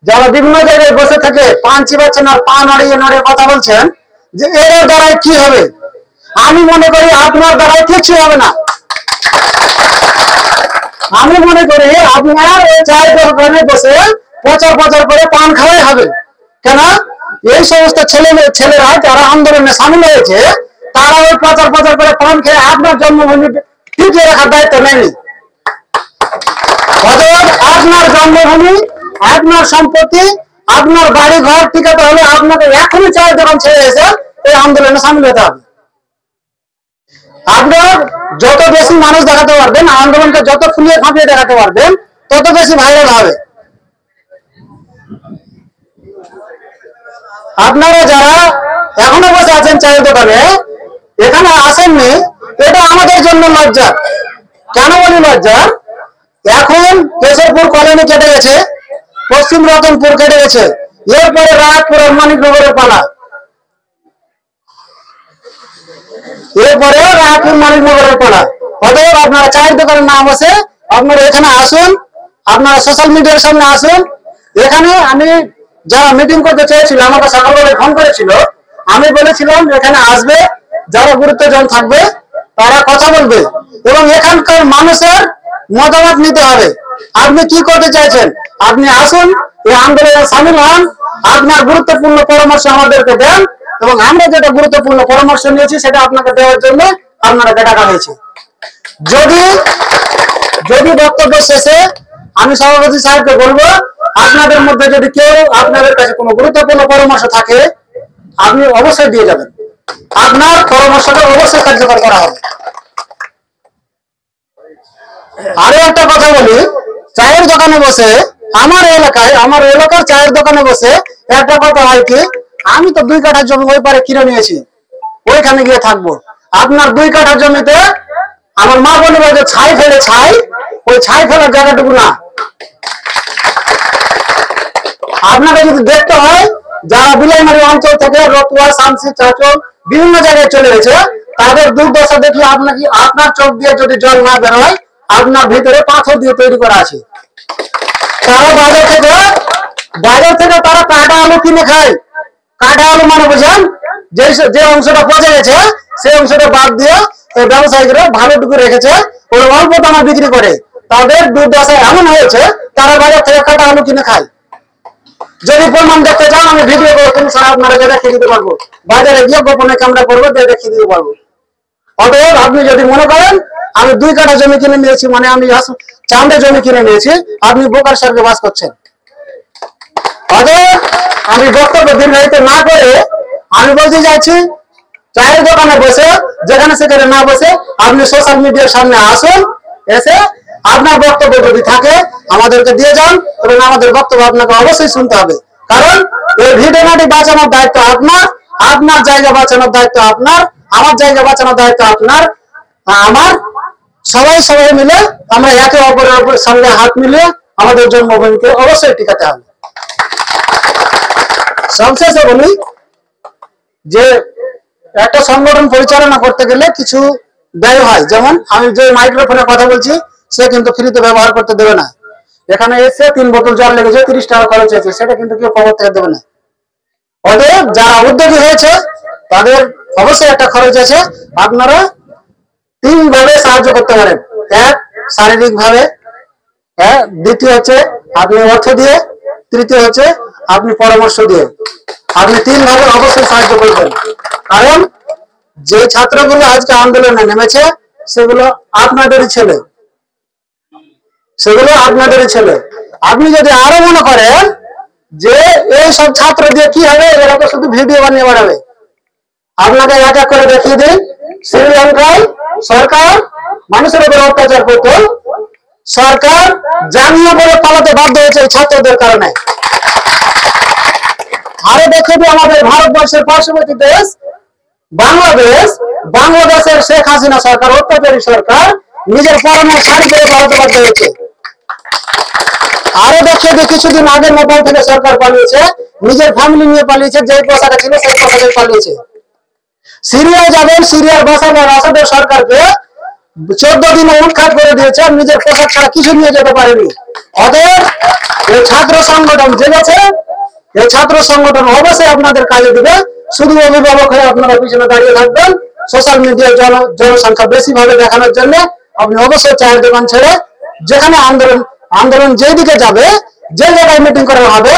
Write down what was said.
যারা বিভিন্ন জায়গায় বসে থেকে পান চিবাচ্ছেন আর পা নড়িয়ে নড়িয়ে কথা বলছেন যে এর দ্বারাই কি হবে, আমি মনে করি আপনার দ্বারাই কিছু হবে না। আমি মনে করি আপনার ওই চায়ের দোকানে বসে প্রচার প্রচার করে পান খাওয়াই হবে। কেন এই সমস্ত ছেলেরা যারা আন্দোলনে সামিল হয়েছে তারা ওই প্রচার প্রচার করে পান খেয়ে আপনার জন্মভূমি টিকিয়ে রাখার দায়িত্ব নেয়নি। অতএব আপনার জন্মভূমি, আপনার সম্পত্তি, আপনার বাড়ি ঘর টিকাতে হলে আপনাকে এখনই চায়ের দোকান ছেড়ে এসে এই আন্দোলনে সামিল হতে হবে। আপনার যত বেশি মানুষ দেখাতে পারবেন, আন্দোলনকে যত ফুলিয়ে ফাঁপিয়ে দেখাতে পারবেন, তত বেশি ভাইরাল হবে। আপনারা যারা এখনো বসে আছেন চায়ের দোকানে, এখানে আসেননি, এটা আমাদের জন্য লজ্জা। কেন বলি লজ্জা? এখন কেশরপুর কলোনি কেটে গেছে, পশ্চিম রতনপুর কেটে গেছে, এরপরে রায়পুর মানিকনগরের পালা, এরপরে রায়পুর মানিকনগরের পালা। অতএব আপনারা চায়ের দোকানের নাম আছে, আপনারা এখানে আসুন, আপনারা সোশ্যাল মিডিয়ার সামনে আসুন। এখানে আমি যারা মিটিং করতে চেয়েছিল আমাকে সকালবেলায় ফোন করেছিল, আমি বলেছিলাম এখানে আসবে যারা গুরুত্বজন থাকবে তারা কথা বলবে এবং এখানকার মানুষের মতামত নিতে হবে। আপনি কি করতে চাইছেন, আপনি আসুন, এই আন্দোলনে সামিল হন, আপনার গুরুত্বপূর্ণ পরামর্শ আমাদেরকে দেন এবং আমরা যেটা গুরুত্বপূর্ণ পরামর্শ নিয়েছি সেটা আপনাকে দেওয়ার জন্য আপনারা ডাকা হয়েছে। যদি বক্তব্য শেষে আমি সভাপতি সাহেবকে বলবো, আপনাদের মধ্যে যদি কেউ আপনাদের কাছে কোনো গুরুত্বপূর্ণ পরামর্শ থাকে আপনি অবশ্যই দিয়ে যাবেন, আপনার পরামর্শটা অবশ্যই কার্যকর করা হবে। আরো একটা কথা বলি, চায়ের দোকানে বসে আমার এলাকার চায়ের দোকানে বসে একটা কথা হয় কি, আমি তো 2 কাঠা জমি ওই পারে কিনে নিয়েছি, ওইখানে গিয়ে থাকবো। আপনার 2 কাঠা জমিতে আমার মা বলে যে ছাই ফেলে ওই ছাই ফেলার জায়গাটুকু না। আপনাকে যদি দেখতে হয় যারা বিলাইমারি অঞ্চল থেকে রতুয়া, শামসি, চাঁচল বিভিন্ন জায়গায় চলে গেছে, তাদের দুর্দশা দেখি আপনার চোখ দিয়ে যদি জল না বেরোয়, আপনার ভিতরে পাথর দিয়ে তৈরি করা আছে। তারা বাজার থেকে তারা কাটা আলু কিনে খায়। কাটা আলু মানে বুঝেন, যে অংশটা পচে গেছে সেই অংশটা বাদ দিয়ে ব্যবসায়ীরা ভালোটুকু রেখেছে, ওই অল্প দামে বিক্রি করে। তাদের দুর্দশা এমন হয়েছে তারা বাজার থেকে কাটা আলু কিনে খায়। যদি প্রমাণ দেখতে চান আমি ভিডিও করে আপনারা দেখিয়ে দিতে পারবো, বাজারে গিয়ে গোপনে ক্যামেরা করবো, দেখিয়ে দিতে পারবো। অতএব আপনি যদি মনে করেন আমি 2 কাঠা জমি কিনে নিয়েছি মানে আমি চাঁদে জমি কিনে নিয়েছি, আপনি বোকার স্বর্গে বাস করছেন। অতএব আমি বক্তব্য দীর্ঘায়িত না করে আমি বলতে চাইছি, চায়ের দোকানে বসে যেখানে সেখানে না বসে আপনি সোশ্যাল মিডিয়ার সামনে আসুন, এসে আপনার বক্তব্য যদি থাকে আমাদেরকে দিয়ে যান এবং আমাদের বক্তব্য আপনাকে অবশ্যই শুনতে হবে। কারণ এই ভিডিওটি বাঁচানোর দায়িত্ব আপনার, আপনার জায়গা বাঁচানোর দায়িত্ব আপনার, আমার জায়গা বাঁচানোর দায়িত্ব আপনার, আমার, সবাই মিলে আমরা একে অপরের সঙ্গে হাত মিলিয়ে আমাদের জন্মভূমিকে অবশ্যই টিকাতে হবে। সবশেষে বলি যে একটা সংগঠন পরিচালনা করতে গেলে কিছু ব্যয় হয়। যেমন আমি যে মাইক্রোফোনে কথা বলছি সে কিন্তু ফ্রিতে ব্যবহার করতে দেবে না। এখানে এসে 3 বোতল জল লেগেছে, 30 টাকা খরচ হয়েছে, সেটা কিন্তু কেউ খবর থেকে দেবে না। অতএব যারা উদ্যোগী হয়েছে তাদের অবশ্যই একটা খরচ আছে। আপনারা 3 ভাবে সাহায্য করতে পারেন। 1 শারীরিক ভাবে, দ্বিতীয় হচ্ছে আপনি অর্থ দিয়ে, তৃতীয় হচ্ছে আপনি পরামর্শ দিয়ে। আপনি 3 ভাবে অবশ্যই সাহায্য করবেন। কারণ যে ছাত্রগুলো আজকে আন্দোলনে নেমেছে সেগুলো আপনাদেরই ছেলে, আপনি যদি আরো মনে করেন যে এই সব ছাত্র দিয়ে কি হবে, এরা তো শুধু ভিডিও বানিয়ে বাড়াবে, আপনাকে এক এক করে দেখিয়ে দিন শ্রীলঙ্কায় সরকার মানুষের উপর অত্যাচার করত, সরকার জানিয়ে বলে পালাতে বাধ্য হয়েছে এই ছাত্রদের কারণে। আরো দেখে দিই আমাদের ভারতবর্ষের পার্শ্ববর্তী দেশ বাংলাদেশের শেখ হাসিনা সরকার, অত্যাচারী সরকার, নিজের পরনের শাড়ি পরে পালাতে বাধ্য হয়েছে। আরো দেখিয়ে দিই কিছুদিন আগে নেপাল থেকে সরকার পালিয়েছে, নিজের ফ্যামিলি নিয়ে পালিয়েছে, যে পোশাকটা ছিল সেই পোশাকে পালিয়েছে। সিরিয়ায় যাবেন, সিরিয়ার বাসার আসাদের সরকারকে 14 দিন উৎখাত করে দিয়েছে, নিজের পোশাক ছাড়া কিছু নিয়ে যেতে পারেনি। অতএব এই ছাত্র সংগঠন জেগেছে, এই ছাত্র সংগঠন অবশ্যই আপনাদের কাজে দিবে। শুধু অভিভাবক হয়ে আপনারা পিছনে দাঁড়িয়ে থাকবেন, সোশ্যাল মিডিয়ায় জনসংখ্যা বেশি ভাবে দেখানোর জন্য আপনি অবশ্যই চায়ের দোকান ছেড়ে যেখানে আন্দোলন যেদিকে যাবে, যে জায়গায় মিটিং করা হবে